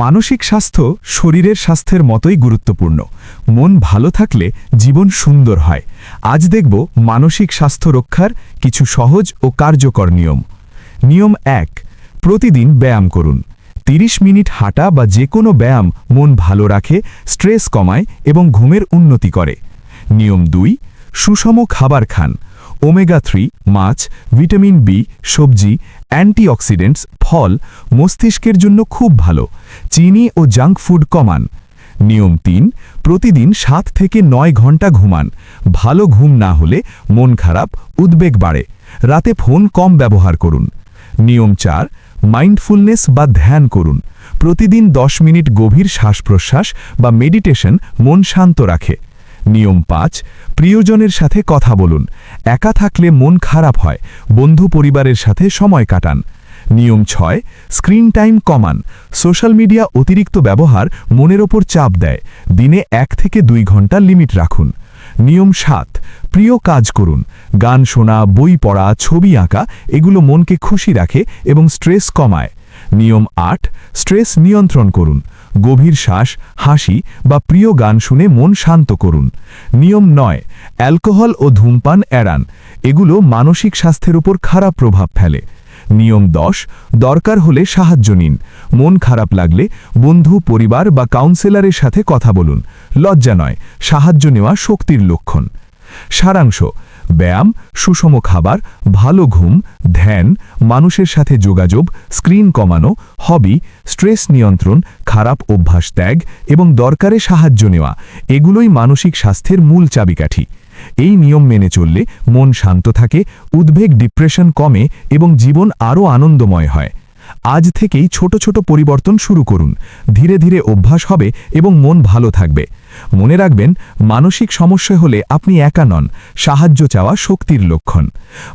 মানসিক স্বাস্থ্য শরীরের স্বাস্থ্যের মতোই গুরুত্বপূর্ণ। মন ভালো থাকলে জীবন সুন্দর হয়। আজ দেখব মানসিক স্বাস্থ্য রক্ষার কিছু সহজ ও কার্যকর নিয়ম। নিয়ম ১, প্রতিদিন ব্যায়াম করুন। 30 মিনিট হাঁটা বা যে কোনো ব্যায়াম মন ভালো রাখে, স্ট্রেস কমায় এবং ঘুমের উন্নতি করে। নিয়ম ২, সুষম খাবার খান। ওমেগা 3, মাছ, ভিটামিন বি, সবজি, অ্যান্টিঅক্সিডেন্টস, ফল মস্তিষ্কের জন্য খুব ভালো। চিনি ও জাঙ্ক ফুড কমান। নিয়ম ৩, প্রতিদিন 7 থেকে 9 ঘন্টা ঘুমান। ভালো ঘুম না হলে মন খারাপ, উদ্বেগ বাড়ে। রাতে ফোন কম ব্যবহার করুন। নিয়ম ৪, মাইন্ডফুলনেস বা ধ্যান করুন। প্রতিদিন 10 মিনিট গভীর শ্বাস-প্রশ্বাস বা মেডিটেশন মন শান্ত রাখে। নিয়ম ৫, প্রিয়জনের সাথে কথা বলুন। একা থাকলে মন খারাপ হয়, বন্ধু পরিবারের সাথে সময় কাটান। নিয়ম ৬, স্ক্রিন টাইম কমান। সোশ্যাল মিডিয়া অতিরিক্ত ব্যবহার মনের ওপর চাপ দেয়। দিনে 1 থেকে 2 ঘন্টা লিমিট রাখুন। নিয়ম ৭, প্রিয় কাজ করুন। গান শোনা, বই পড়া, ছবি আঁকা এগুলো মনকে খুশি রাখে এবং স্ট্রেস কমায়। নিয়ম ৮, স্ট্রেস নিয়ন্ত্রণ করুন। গভীর শ্বাস, হাসি বা প্রিয় গান শুনে মন শান্ত করুন। নিয়ম ৯, অ্যালকোহল ও ধূমপান এড়ান। এগুলো মানসিক স্বাস্থ্যের উপর খারাপ প্রভাব ফেলে। নিয়ম ১০, দরকার হলে সাহায্য নিন। মন খারাপ লাগলে বন্ধু, পরিবার বা কাউন্সেলরের সাথে কথা বলুন। লজ্জা নয়, সাহায্য নেওয়া শক্তির লক্ষণ। সারাংশ: ব্যায়াম, সুষম খাবার, ভালো ঘুম, ধ্যান, মানুষের সাথে যোগাযোগ, স্ক্রিন কমানো, হবি, স্ট্রেস নিয়ন্ত্রণ, খারাপ অভ্যাস ত্যাগ এবং দরকারে সাহায্য নেওয়া এগুলোই মানসিক স্বাস্থ্যের মূল চাবিকাঠি। এই নিয়ম মেনে চললে মন শান্ত থাকে, উদ্বেগ ডিপ্রেশন কমে এবং জীবন আরও আনন্দময় হয়। আজ থেকেই ছোট ছোট পরিবর্তন শুরু করুন। ধীরে ধীরে অভ্যাস হবে এবং মন ভালো থাকবে। মনে রাখবেন, মানসিক সমস্যা হলে আপনি একা নন, সাহায্য চাওয়া শক্তির লক্ষণ।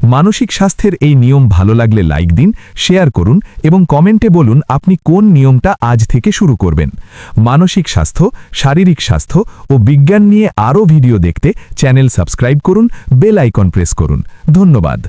মানসিক স্বাস্থ্যের এই নিয়ম ভালো লাগলে লাইক দিন, শেয়ার করুন এবং কমেন্টে বলুন আপনি কোন নিয়মটা আজ থেকে শুরু করবেন। মানসিক স্বাস্থ্য, শারীরিক স্বাস্থ্য ও বিজ্ঞান নিয়ে আরও ভিডিও দেখতে চ্যানেল সাবস্ক্রাইব করুন, বেল আইকন প্রেস করুন। ধন্যবাদ।